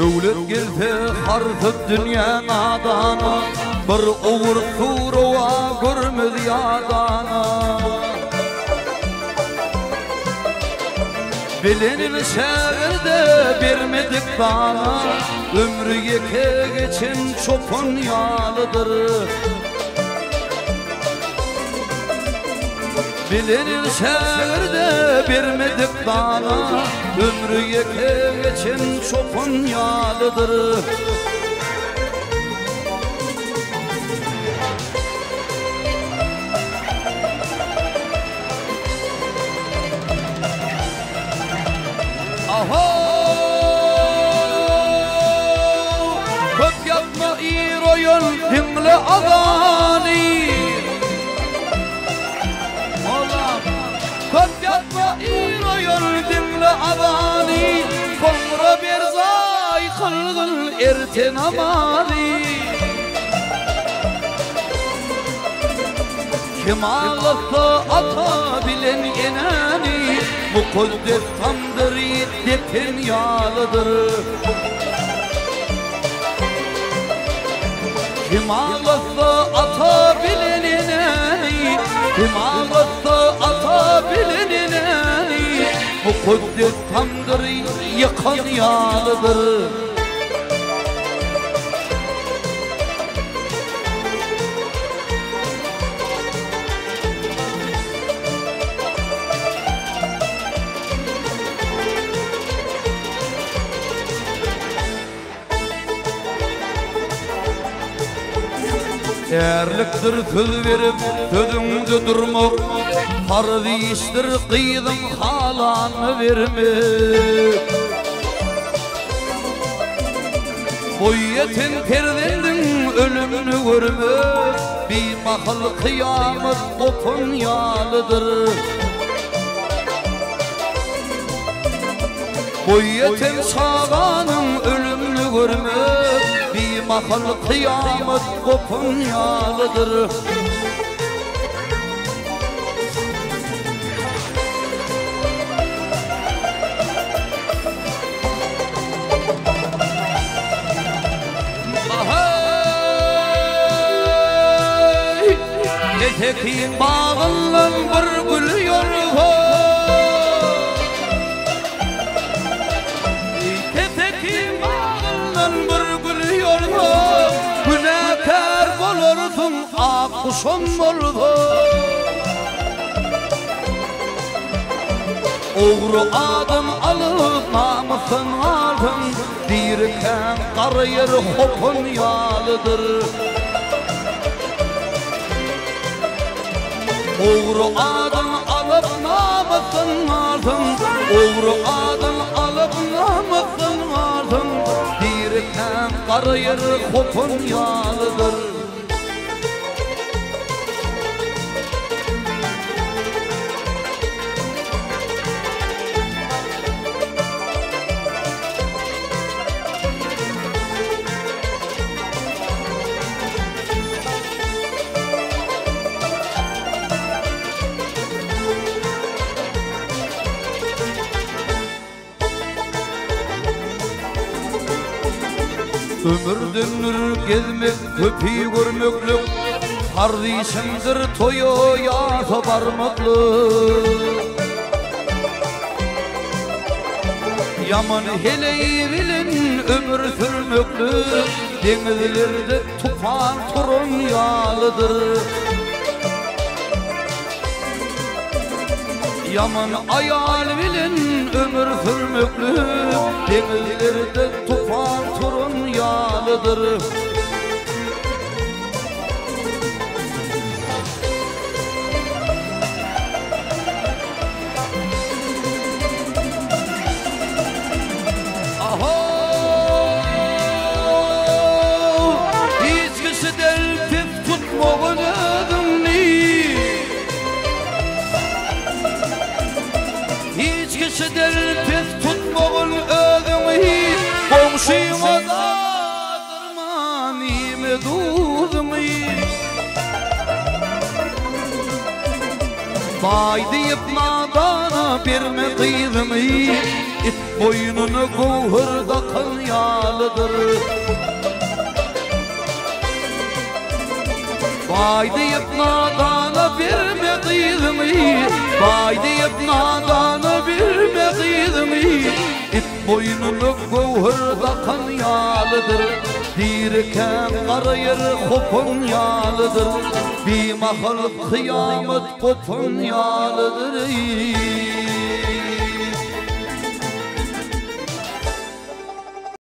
Dövlet gelse harfıp dünya nadana, bir uğur suruva görmedi yadana. Bilenin şehirde vermedik bana, ömrü yeke geçen çopun yalıdır. Bilenin şehirde vermedik bana, ömrü yeke geçen çopun yalıdır. Aho, köp yapma İroyun dinle azani. Oğlum, köp yapma İroyun dinle azani. Sonra bir zay kılgın erten amani. Kim ağlasa ata bilen enani, mukaddes tamdır depen yalıdır. Kim ağlasa ata bilen enani, kim ağlasa ata bilen enani, mukaddes tamdır yıkan yalıdır. Erliktir söz verip sözüngde durmak, farz iştir kıydın halanı vermek. Boyyetin perdendin ölümünü görmek, bir mahal kıyamet kopun yalıdır. Boyyetin sağanın ölümünü görmek, bir mahal kıyamet kopun yalıdır. Ahey, etekin bağından bir gül yorho. Kuşum oldu, oğru adım alıp namusın aldın, dirken kar yer hopun yalıdır. Oğru adım alıp namusın aldın, oğru adım alıp namusın aldın, dirken kar yer hopun yalıdır. Ömür dönür gezmek, köpeği görmeklik, farz işimdir toyu yasa barmaklık. Yaman heleyi bilin ömür sürmeklik, denizlerde tufan turun yalıdır. Yaman ayal bilin ömür sürmeklik, denizlerde tufan turun yalıdır. Aho, hiç kişi deltip tutmağın ödümni, hiç kişi deltip tutmağın ödümni, komşuyuma dağdırman ime dudumi. Bay deyip nadana birme kıydımı, boynunu gavhırda kanyalıdır. Vay deyip nadana verme kıyılımı, vay deyip nadana verme kıyılımı. İp boynunu gavhırda kanyalıdır. Dirken karayır kopun yalıdır. Bir mahal kıyamet kopun yalıdır.